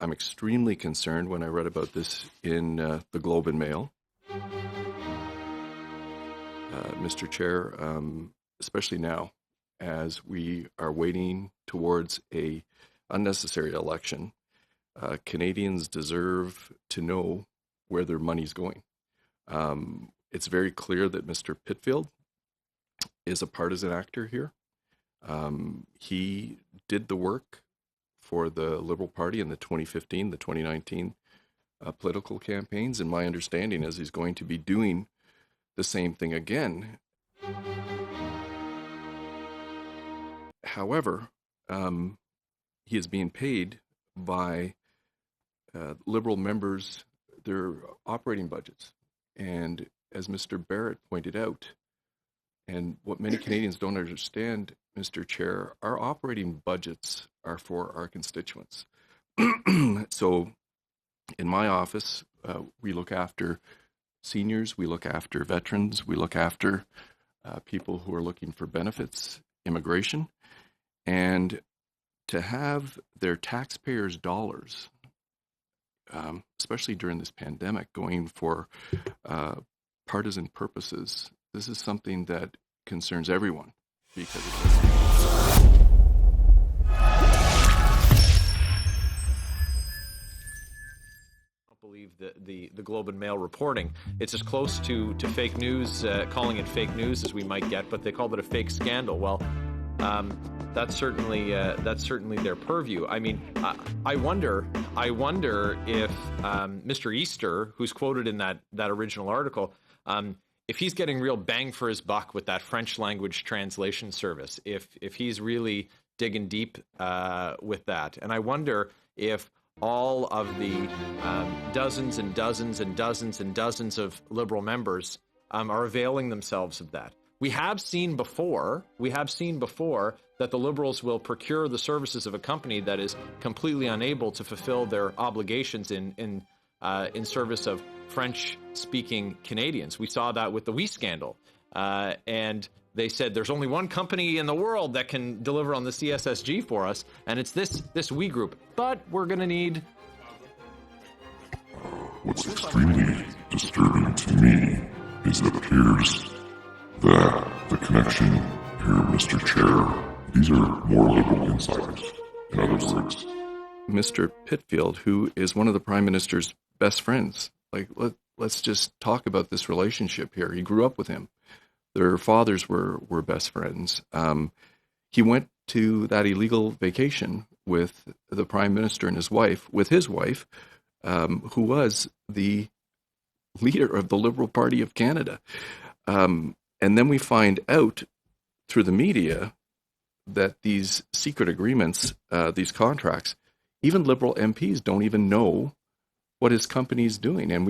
I'm extremely concerned when I read about this in the Globe and Mail. Mr. Chair, especially now, as we are waiting towards a unnecessary election, Canadians deserve to know where their money's going. It's very clear that Mr. Pitfield is a partisan actor here. He did the work for the Liberal Party in the 2015, the 2019 political campaigns, and my understanding is he's going to be doing the same thing again. However, he is being paid by Liberal members, their operating budgets. And as Mr. Barrett pointed out, and what many Canadians don't understand, Mr. Chair, our operating budgets are for our constituents. So in my office, we look after seniors, we look after veterans, we look after people who are looking for benefits, immigration, and to have their taxpayers' dollars, especially during this pandemic, going for partisan purposes, this is something that concerns everyone because believe the Globe and Mail reporting. It's as close to fake news, calling it fake news as we might get, but they called it a fake scandal. Well, that's certainly their purview. I mean, I wonder if Mr. Easter, who's quoted in that original article, if he's getting real bang for his buck with that French language translation service, if he's really digging deep with that, and I wonder if all of the dozens and dozens and dozens and dozens of Liberal members are availing themselves of that. We have seen before that the Liberals will procure the services of a company that is completely unable to fulfill their obligations in service of French-speaking Canadians. We saw that with the WE scandal, and they said there's only one company in the world that can deliver on the CSSG for us, and it's this WE group. But we're going to need... What's extremely disturbing to me is it appears that the connection here, Mr. Chair, these are more Liberal insiders. In other words, Mr. Pitfield, who is one of the Prime Minister's best friends. Like, let's just talk about this relationship here. He grew up with him. Their fathers were best friends. He went to that illegal vacation with the Prime Minister and his wife, who was the leader of the Liberal Party of Canada. And then we find out through the media that these secret agreements, these contracts, even Liberal MPs don't even know what his company is doing. And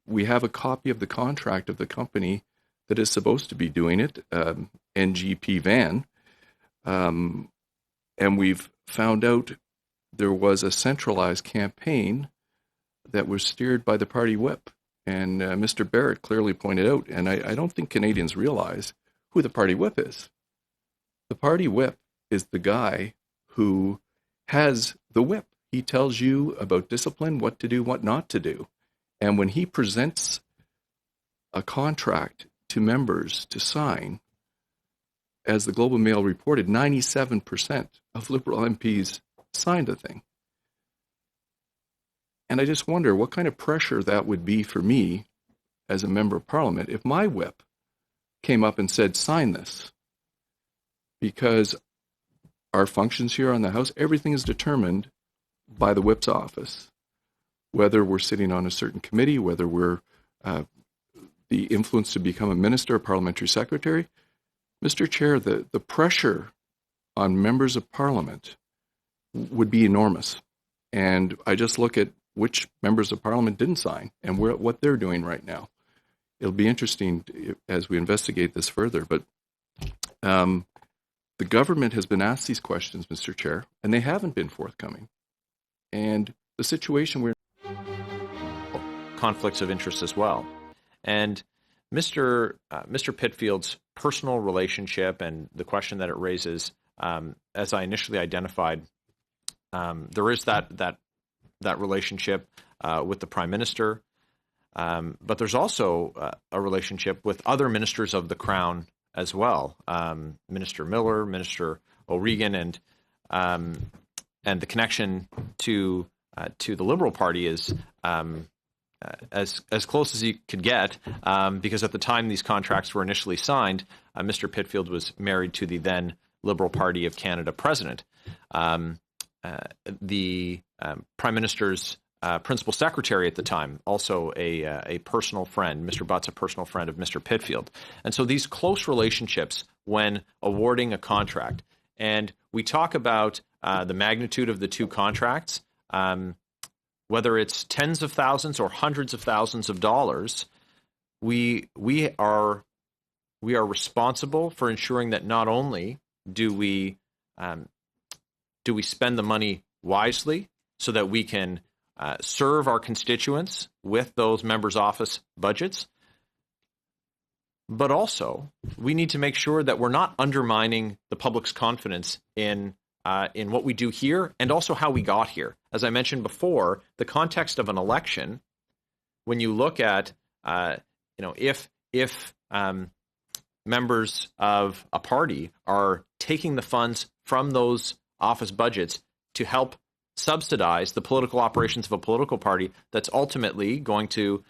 we have a copy of the contract of the company that is supposed to be doing it, NGP Van. And we've found out there was a centralized campaign that was steered by the party whip. And Mr. Barrett clearly pointed out, and I don't think Canadians realize who the party whip is. The party whip is the guy who has the whip. He tells you about discipline, what to do, what not to do. And when he presents a contract to members to sign, as the Globe and Mail reported, 97% of Liberal MPs signed the thing. And I just wonder what kind of pressure that would be for me as a member of Parliament if my whip came up and said, sign this. Because our functions here on the House, everything is determined by the whip's office. Whether we're sitting on a certain committee, whether we're the influence to become a minister or parliamentary secretary. Mr. Chair, the pressure on members of Parliament would be enormous. And I just look at which members of Parliament didn't sign and what they're doing right now. It'll be interesting as we investigate this further. But the government has been asked these questions, Mr. Chair, and they haven't been forthcoming. And the situation we're conflicts of interest as well. And Mr. Pitfield's personal relationship and the question that it raises, as I initially identified, there is that that relationship with the Prime Minister. But there's also a relationship with other ministers of the Crown as well. Minister Miller, Minister O'Regan, and the connection to the Liberal Party is as close as you could get, because at the time these contracts were initially signed, Mr. Pitfield was married to the then Liberal Party of Canada president. The Prime Minister's principal secretary at the time, also a personal friend, Mr. Butt's a personal friend of Mr. Pitfield. And so these close relationships when awarding a contract, and we talk about the magnitude of the two contracts, whether it's tens of thousands or hundreds of thousands of dollars, we are responsible for ensuring that not only do we spend the money wisely so that we can serve our constituents with those members' office budgets, but also we need to make sure that we're not undermining the public's confidence in what we do here and also how we got here. As I mentioned before, the context of an election, when you look at, if members of a party are taking the funds from those office budgets to help subsidize the political operations of a political party that's ultimately going to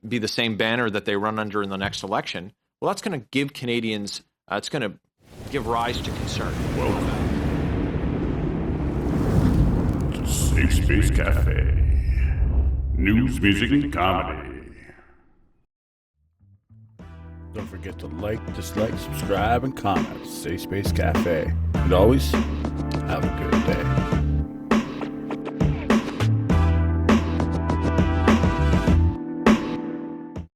be the same banner that they run under in the next election, well, that's going to give Canadians, it's going to give rise to concern. Welcome to Safe Space Cafe. News, music, and comedy. Don't forget to like, dislike, subscribe, and comment. Safe Space Cafe. And always, have a good day.